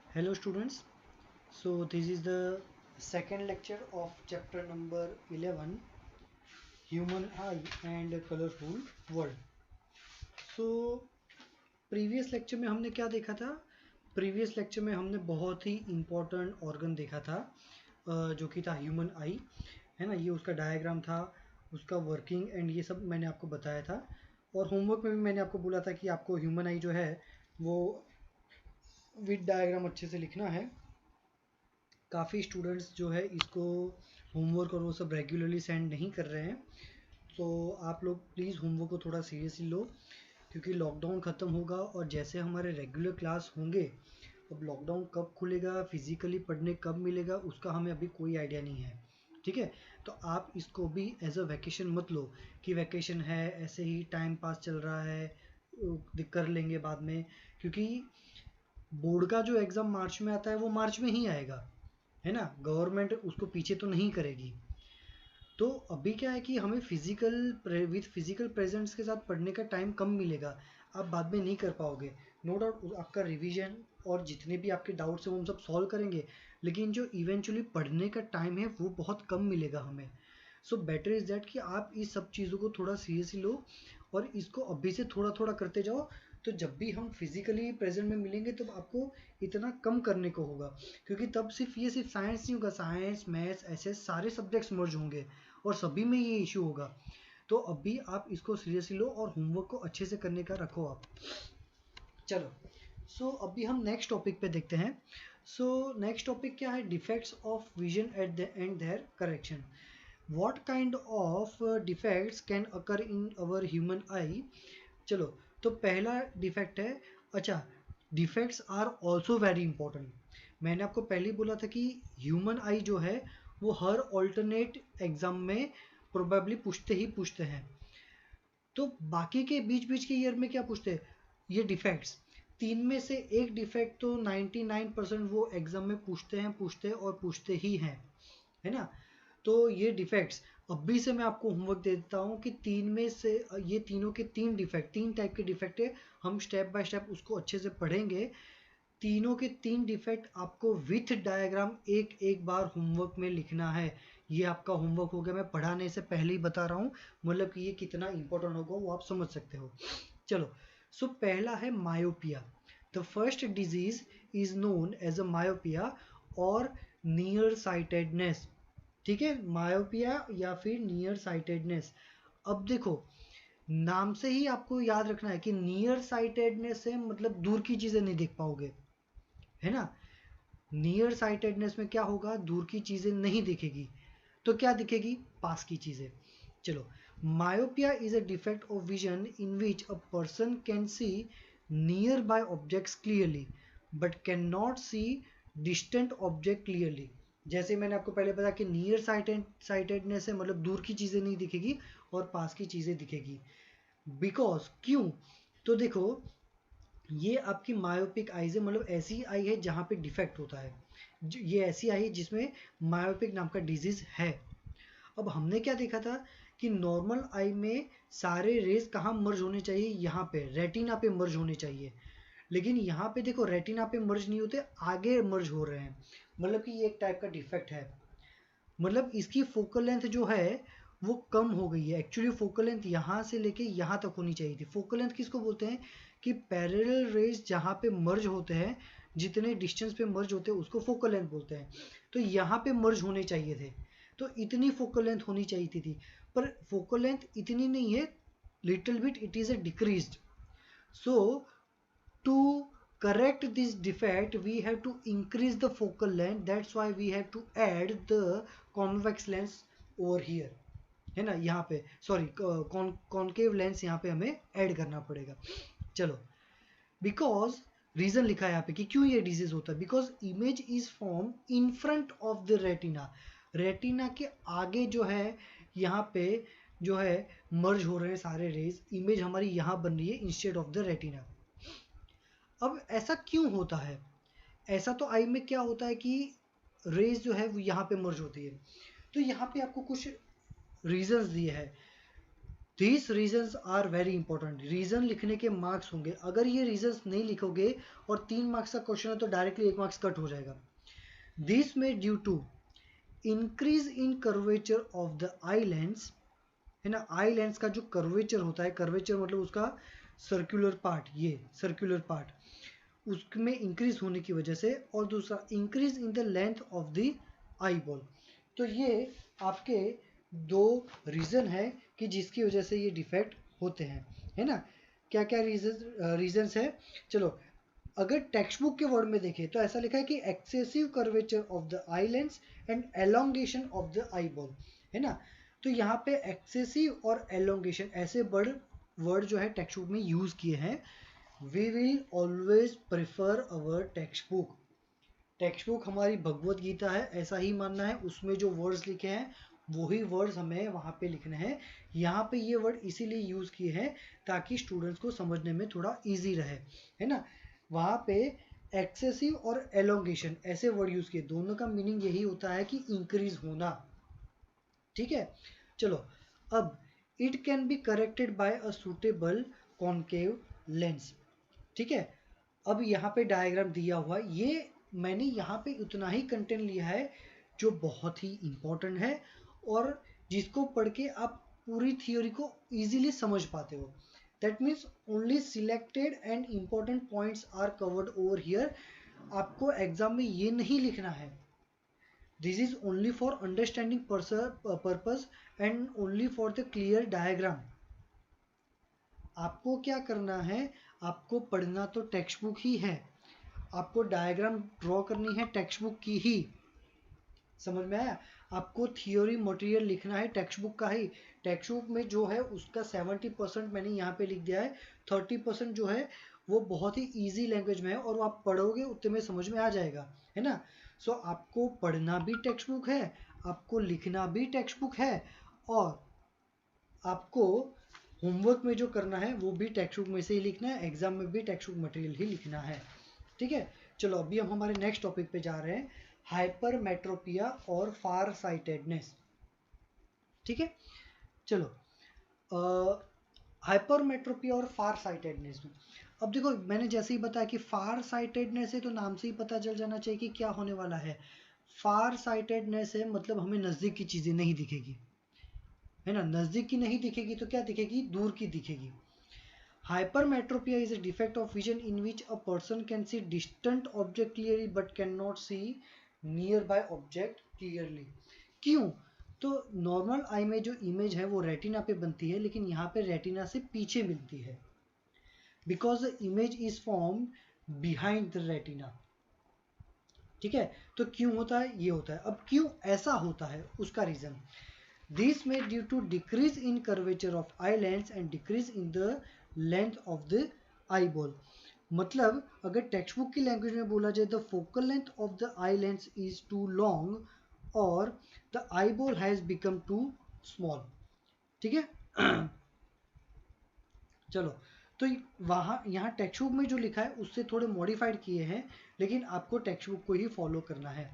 Hello students, so this is the second lecture of chapter number 11, Human Eye and Colorful World. So previous lecture में हमने क्या देखा था? Previous lecture में हमने बहुत ही इम्पोर्टेंट ऑर्गन देखा था, जो कि था ह्यूमन आई, है ना। ये उसका डायग्राम था, उसका वर्किंग एंड ये सब मैंने आपको बताया था। और होमवर्क में भी मैंने आपको बोला था कि आपको ह्यूमन आई जो है वो विद डायग्राम अच्छे से लिखना है। काफ़ी स्टूडेंट्स जो है इसको होमवर्क और वो सब रेगुलरली सेंड नहीं कर रहे हैं, तो आप लोग प्लीज़ होमवर्क को थोड़ा सीरियसली लो, क्योंकि लॉकडाउन ख़त्म होगा और जैसे हमारे रेगुलर क्लास होंगे, अब लॉकडाउन कब खुलेगा, फिज़िकली पढ़ने कब मिलेगा, उसका हमें अभी कोई आइडिया नहीं है। ठीक है, तो आप इसको भी एज अ वैकेशन मत लो कि वैकेशन है ऐसे ही टाइम पास चल रहा है, कर लेंगे बाद में, क्योंकि बोर्ड का जो एग्ज़ाम मार्च में आता है वो मार्च में ही आएगा, है ना। गवर्नमेंट उसको पीछे तो नहीं करेगी। तो अभी क्या है कि हमें फिजिकल प्रेजेंट्स के साथ पढ़ने का टाइम कम मिलेगा, आप बाद में नहीं कर पाओगे। नो डाउट आपका रिवीजन और जितने भी आपके डाउट्स हैं वो हम सब सॉल्व करेंगे, लेकिन जो इवेंचुअली पढ़ने का टाइम है वो बहुत कम मिलेगा हमें। सो बेटर इज़ दैट कि आप इस सब चीज़ों को थोड़ा सीरियसली लो और इसको अभी से थोड़ा थोड़ा करते जाओ। तो जब भी हम फिजिकली प्रेजेंट में मिलेंगे तो आपको इतना कम करने को होगा, क्योंकि तब सिर्फ साइंस नहीं होगा, साइंस मैथ्स ऐसे सारे सब्जेक्ट्स मर्ज होंगे और सभी में ये इशू होगा। तो अभी आप इसको सीरियसली लो और होमवर्क को अच्छे से करने का रखो आप। चलो, अभी हम नेक्स्ट टॉपिक पे देखते हैं। नेक्स्ट टॉपिक क्या है? Defects of vision at the end their correction. What kind of defects can occur in our human eye. चलो, तो पहला डिफेक्ट है, अच्छा, defects are also very important. मैंने आपको पहले ही बोला था कि ह्यूमन आई जो है वो हर ऑल्टरनेट एग्जाम में प्रोबेबली पूछते ही पूछते हैं। तो बाकी के बीच बीच के ईयर में क्या पूछते हैं? ये डिफेक्ट्स, तीन में से एक डिफेक्ट तो 99% वो एग्जाम में पूछते हैं और पूछते ही हैं, है ना। तो ये डिफेक्ट्स अभी से मैं आपको होमवर्क दे देता हूँ कि तीन में से ये तीनों के तीन डिफेक्ट, तीन टाइप के डिफेक्ट है। हम स्टेप बाय स्टेप उसको अच्छे से पढ़ेंगे। तीनों के तीन डिफेक्ट आपको विथ डायग्राम एक एक बार होमवर्क में लिखना है। ये आपका होमवर्क हो गया, मैं पढ़ाने से पहले ही बता रहा हूँ, मतलब कि ये कितना इंपॉर्टेंट होगा वो आप समझ सकते हो। चलो, पहला है myopia. The first disease is known as a myopia और नियर साइटेडनेस। ठीक है, मायोपिया या फिर नियर साइटेडनेस। अब देखो, नाम से ही आपको याद रखना है कि नियर साइटेडनेस से मतलब दूर की चीजें नहीं देख पाओगे, है ना। नियर साइटेडनेस में क्या होगा? दूर की चीजें नहीं दिखेगी, तो क्या दिखेगी? पास की चीजें। चलो, myopia is a defect of vision in which a person can see near by objects clearly but can not see distant object clearly. जैसे मैंने आपको पहले बताया कि नियर साइटेडनेस है मतलब दूर की चीजें नहीं दिखेगी और पास की चीजें दिखेगी। बिकॉज क्यों? तो देखो, ये आपकी मायोपिक आईज है, मतलब ऐसी आई है जहाँ पे डिफेक्ट होता है। ये ऐसी आई है जिसमें मायोपिक नाम का डिजीज है। अब हमने क्या देखा था कि नॉर्मल आई में सारे रेज कहाँ मर्ज होने चाहिए? यहाँ पे रेटिना पे मर्ज होने चाहिए, लेकिन यहाँ पे देखो रेटिना पे मर्ज नहीं होते, आगे मर्ज हो रहे हैं, मतलब कि ये एक टाइप का डिफेक्ट है। मतलब इसकी फोकल लेंथ जो है वो कम हो गई है। एक्चुअली फोकल लेंथ यहाँ से लेके यहाँ तक होनी चाहिए थी। फोकल लेंथ किसको बोलते हैं? कि पैरेलल रेज जहाँ पे मर्ज होते हैं, जितने डिस्टेंस पे मर्ज होते हैं उसको फोकल लेंथ बोलते हैं। तो यहाँ पे मर्ज होने चाहिए थे, तो इतनी फोकल लेंथ होनी चाहिए थी, पर फोकल लेंथ इतनी नहीं है, little bit it is a decreased. So to correct this defect we have to increase the focal length, that's why we have to add the convex lens over here, है ना। यहाँ पे sorry, concave lens यहाँ पे हमें add करना पड़ेगा। चलो, बिकॉज रीजन लिखा है यहाँ पे कि क्यों ये डिजीज होता है। Because image is form in front of the retina. Retina के आगे जो है, यहाँ पे जो है मर्ज हो रहे हैं सारे रेज, इमेज हमारी यहाँ बन रही है इंस्टेड ऑफ द रेटिना। अब ऐसा क्यों होता है? ऐसा तो आई में क्या होता है कि रेज जो है वो यहाँ पे मर्ज होती है। तो यहाँ पे आपको कुछ रीजंस दिए हैं। These reasons are very important. Reason लिखने के मार्क्स होंगे, अगर ये रीजंस नहीं लिखोगे और 3 मार्क्स का क्वेश्चन है तो डायरेक्टली 1 मार्क्स कट हो जाएगा. दिस में due to increase in curvature of the eye lens, है ना. आई लेंस का जो कर्वेचर होता है, कर्वेचर मतलब उसका सर्कुलर पार्ट, ये सर्कुलर पार्ट उसमें इंक्रीज होने की वजह से, और दूसरा increase in the length of the eye ball. तो ये आपके दो रीजन है कि जिसकी वजह से ये डिफेक्ट होते हैं, है ना. क्या क्या रीजंस है, चलो. अगर टेक्स्ट बुक के वर्ड में देखें तो ऐसा लिखा है कि excessive curvature of the eye lens and elongation of the eye ball, है ना. तो यहाँ पे एक्सेसिव और एलोंगेशन ऐसे वर्ड जो है टेक्स्ट बुक में यूज किए हैं. We will always prefer our text book. Text book हमारी भगवत गीता है, ऐसा ही मानना है. उसमें जो वर्ड्स लिखे हैं वही वर्ड्स हमें वहाँ पे लिखने हैं. यहाँ पे ये वर्ड इसीलिए यूज किए हैं ताकि स्टूडेंट्स को समझने में थोड़ा इजी रहे, है ना. वहाँ पे एक्सेसिव और एलोंगेशन ऐसे वर्ड यूज किए, दोनों का मीनिंग यही होता है कि इंक्रीज होना. ठीक है, चलो. अब it can be corrected bye a suitable concave lens. ठीक है, अब यहाँ पे डायग्राम दिया हुआ, ये मैंने यहाँ पे उतना ही कंटेंट लिया है जो बहुत ही इंपॉर्टेंट है और जिसको पढ़ के आप पूरी थियोरी को इजीली समझ पाते हो. That means only selected and important points are covered over here. आपको एग्जाम में ये नहीं लिखना है. This is only for understanding purpose and only for the clear diagram. आपको क्या करना है, आपको पढ़ना तो टेक्स्ट बुक ही है, आपको डायग्राम ड्रॉ करनी है टेक्स्ट बुक की ही. समझ में आया. आपको थियोरी मटेरियल लिखना है टेक्स्ट बुक का ही. टेक्स्ट बुक में जो है उसका 70% मैंने यहाँ पे लिख दिया है, 30% जो है वो बहुत ही इजी लैंग्वेज में है और वो आप पढ़ोगे उतने में समझ में आ जाएगा, है ना. सो आपको पढ़ना भी टेक्स्ट बुक है, आपको लिखना भी टेक्स्ट बुक है, और आपको होमवर्क में जो करना है वो भी टेक्स्ट बुक में से ही लिखना है, एग्जाम में भी टेक्स्ट बुक मटेरियल ही लिखना है. ठीक है, चलो अभी हम हमारे नेक्स्ट टॉपिक पे जा रहे हैं, हाइपरमेट्रोपिया और फार साइटेडनेस. ठीक है, चलो. हाइपरमेट्रोपिया और फार साइटेडनेस में अब देखो, मैंने जैसे ही बताया कि फार साइटेडनेस है तो नाम से ही पता चल जाना चाहिए कि क्या होने वाला है. फार साइटेडनेस है मतलब हमें नजदीक की चीजें नहीं दिखेगी, है ना. नजदीक की नहीं दिखेगी तो क्या दिखेगी, दूर की दिखेगी. Hypermetropia is a defect of vision in which a person can see distant object clearly but cannot see nearby object clearly. क्यों, तो नॉर्मल आई में जो इमेज है वो रेटिना पे बनती है, लेकिन यहाँ पे रेटिना से पीछे मिलती है. Because the image is form behind the retina. ठीक है, तो क्यों होता है, ये होता है. अब क्यों ऐसा होता है उसका रीजन, दिस में due to decrease in curvature of eye lens and decrease in the length of the eyeball. मतलब अगर टेक्स्ट बुक की लैंग्वेज में बोला जाए, the focal length of the eye lens is too long और the eyeball has become too small. ठीक है, चलो. तो वहाँ यहाँ टेक्स्ट बुक में जो लिखा है उससे थोड़े मॉडिफाइड किए हैं, लेकिन आपको टेक्स्ट बुक को ही फॉलो करना है.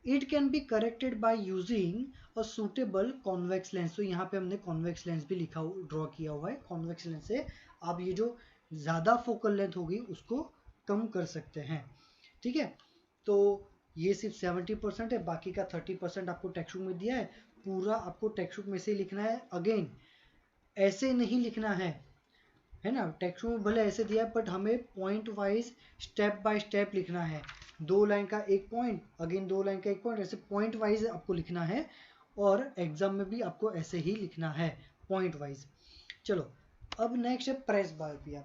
It can be corrected by using a suitable convex lens. तो यहाँ पे हमने कॉन्वेक्स लेंस भी लिखा ड्रॉ किया हुआ है. कॉन्वेक्स लेंस से आप ये जो ज़्यादा फोकल लेंथ होगी उसको कम कर सकते हैं. ठीक है, तो ये सिर्फ 70% है, बाकी का 30% आपको टेक्स्ट बुक में दिया है. पूरा आपको टेक्स्ट बुक में से लिखना है. अगेन ऐसे नहीं लिखना है ना. टेक्स्ट बुक में भले ऐसे दिया है बट हमें point wise step by step लिखना है. 2 लाइन का एक पॉइंट, अगेन 2 लाइन का एक पॉइंट, ऐसे पॉइंट वाइज आपको लिखना है. और एग्जाम में भी आपको ऐसे ही लिखना है पॉइंट वाइज. चलो, अब नेक्स्ट है प्रेस बायोपिया.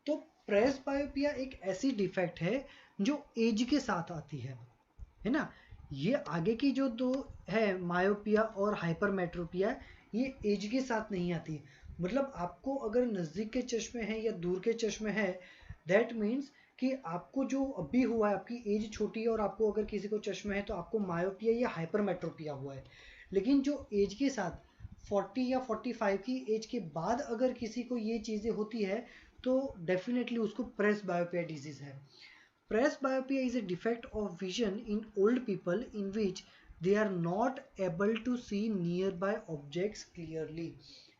तो प्रेस बायोपिया एक ऐसी डिफेक्ट है जो एज के साथ आती है ना. ये आगे की जो दो है, मायोपिया और हाइपरमेट्रोपिया, ये एज के साथ नहीं आती. मतलब आपको अगर नज़दीक के चश्मे हैं या दूर के चश्मे हैं, दैट मीन्स कि आपको जो अभी हुआ है, आपकी एज छोटी है और आपको अगर किसी को चश्मे है तो आपको मायोपिया या हाइपरमेट्रोपिया हुआ है. लेकिन जो एज के साथ 40 या 45 की एज के बाद अगर किसी को ये चीज़ें होती है तो डेफिनेटली उसको प्रेस बायोपिया डिजीज है. Presbyopia is a defect of vision in old people in which they are not able to see nearby objects clearly.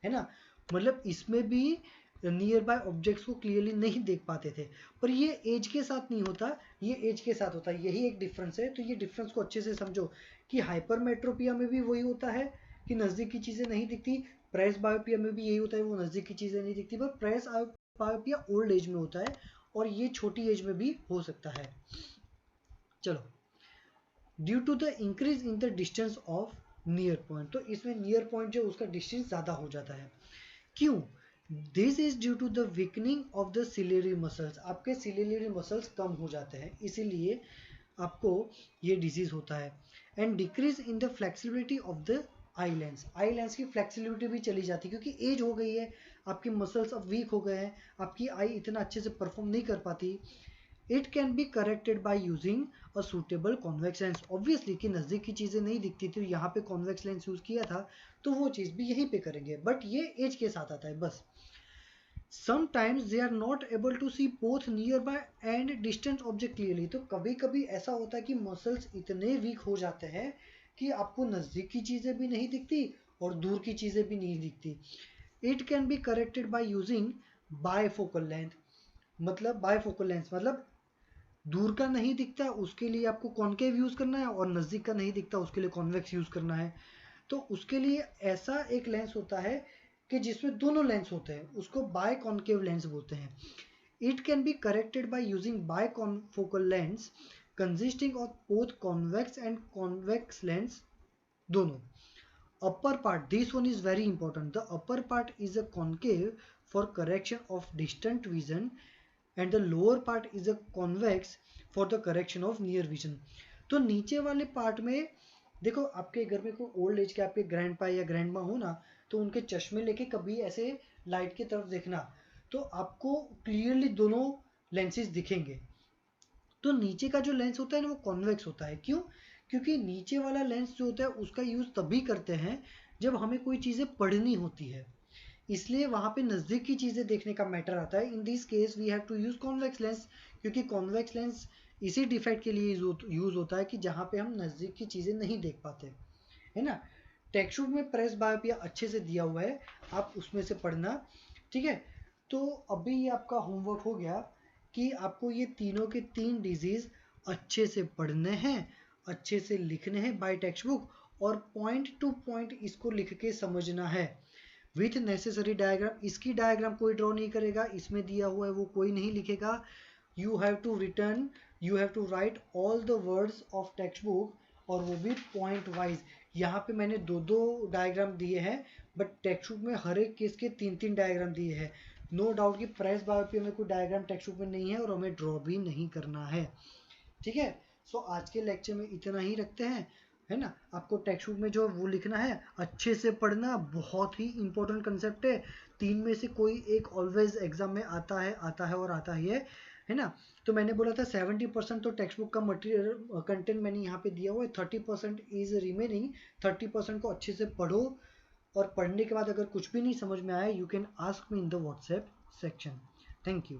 है ना. मतलब इसमें भी नियर बाय ऑब्जेक्ट्स को क्लियरली नहीं देख पाते थे, पर ये एज के साथ नहीं होता, ये एज के साथ होता है, यही एक डिफरेंस है। तो ये डिफरेंस को अच्छे से समझो कि हाइपरमेट्रोपिया में भी वही होता है कि नज़दीक की चीज़ें नहीं दिखती, प्रेस बायोपिया में भी यही होता है, वो नज़दीक की चीज़ें नहीं दिखती, पर प्रेस बायोपिया ओल्ड एज में होता है और ये छोटी एज में भी हो सकता है। चलो, due to the increase in the distance of near point, तो इसमें नियर पॉइंट जो उसका डिस्टेंस ज़्यादा हो जाता है। क्यों? This is due to the weakening of the ciliary muscles, आपके सिलेरी मसल्स कम हो जाते हैं, इसीलिए आपको ये डिजीज होता है। And decrease in the flexibility of the eye lens, eye lens की फ्लेक्सिबिलिटी भी चली जाती है क्योंकि एज हो गई है, आपके मसल्स अब वीक हो गए हैं, आपकी आई इतना अच्छे से परफॉर्म नहीं कर पाती। It can be corrected by using a suitable convex lens, obviously कि नज़दीक की चीज़ें नहीं दिखती थी, यहाँ पे कॉन्वेक्स लेंस यूज़ किया था, तो वो चीज़ भी यहीं पे करेंगे, बट ये एज के साथ आता है बस। Sometimes they are not able to see both nearby and distant object clearly, तो कभी कभी ऐसा होता है कि मसल्स इतने वीक हो जाते हैं कि आपको नज़दीक की चीज़ें भी नहीं दिखती और दूर की चीज़ें भी नहीं दिखती। It can be corrected by using bifocal length, मतलब बायफोकल लेंस मतलब दूर का नहीं दिखता उसके लिए आपको कॉन्केव यूज़ करना है और नज़दीक का नहीं दिखता उसके लिए कॉन्वेक्स यूज़ करना है। तो उसके लिए ऐसा एक लेंस होता है कि जिसमें दोनों लेंस होते हैं, उसको बाय कॉन्केव लेंस बोलते हैं। It can be corrected by using by confocal lens consisting of both convex and convex lens दोनों। Upper part, this one is very important, the upper part is a concave for correction of distant vision and the lower part is a convex for the correction of near vision। तो नीचे वाले part में देखो, आपके घर में कोई old age के आपके ग्रैंड पा या ग्रैंड माँ हो ना, तो उनके चश्मे लेके कभी ऐसे लाइट की तरफ देखना, तो आपको क्लियरली दोनों लेंसेज दिखेंगे। तो नीचे का जो लेंस होता है ना वो कॉन्वेक्स होता है, क्यों? क्योंकि नीचे वाला लेंस जो होता है उसका यूज़ तभी करते हैं जब हमें कोई चीज़ें पढ़नी होती है, इसलिए वहाँ पे नज़दीक की चीज़ें देखने का मैटर आता है। In this case we have to use convex lens, क्योंकि कॉन्वेक्स लेंस इसी डिफेक्ट के लिए यूज़ होता है कि जहाँ पे हम नज़दीक की चीज़ें नहीं देख पाते, है ना। टेक्स्ट बुक में प्रेस बायोपिया अच्छे से दिया हुआ है, आप उसमें से पढ़ना, ठीक है। तो अभी ये आपका होमवर्क हो गया कि आपको ये तीनों के तीन डिजीज़ अच्छे से पढ़ने हैं, अच्छे से लिखने हैं बाय टेक्स्ट बुक, और पॉइंट टू पॉइंट इसको लिख के समझना है विथ नेसेसरी डायग्राम। इसकी डायग्राम कोई ड्रॉ नहीं करेगा, इसमें दिया हुआ है वो कोई नहीं लिखेगा। You have to write all the words of text book, और वो भी पॉइंट वाइज। यहाँ पे मैंने दो दो डायग्राम दिए हैं, बट टेक्स्ट बुक में हर एक केस के तीन तीन डायग्राम दिए हैं। नो डाउट कि प्रेस बायोपिया में कोई डायग्राम टेक्स्ट बुक में नहीं है और हमें ड्रॉ भी नहीं करना है, ठीक है। सो आज के लेक्चर में इतना ही रखते हैं, है ना। आपको टेक्स्ट बुक में जो वो लिखना है अच्छे से पढ़ना, बहुत ही इंपॉर्टेंट कंसेप्ट है, तीन में से कोई एक ऑलवेज एग्जाम में आता है और आता ही है ना। तो मैंने बोला था 70% तो टेक्स्ट बुक का मटेरियल कंटेंट मैंने यहाँ पे दिया हुआ है, 30% इज रिमेनिंग। 30% को अच्छे से पढ़ो, और पढ़ने के बाद अगर कुछ भी नहीं समझ में आया, you can ask me in the WhatsApp section. Thank you.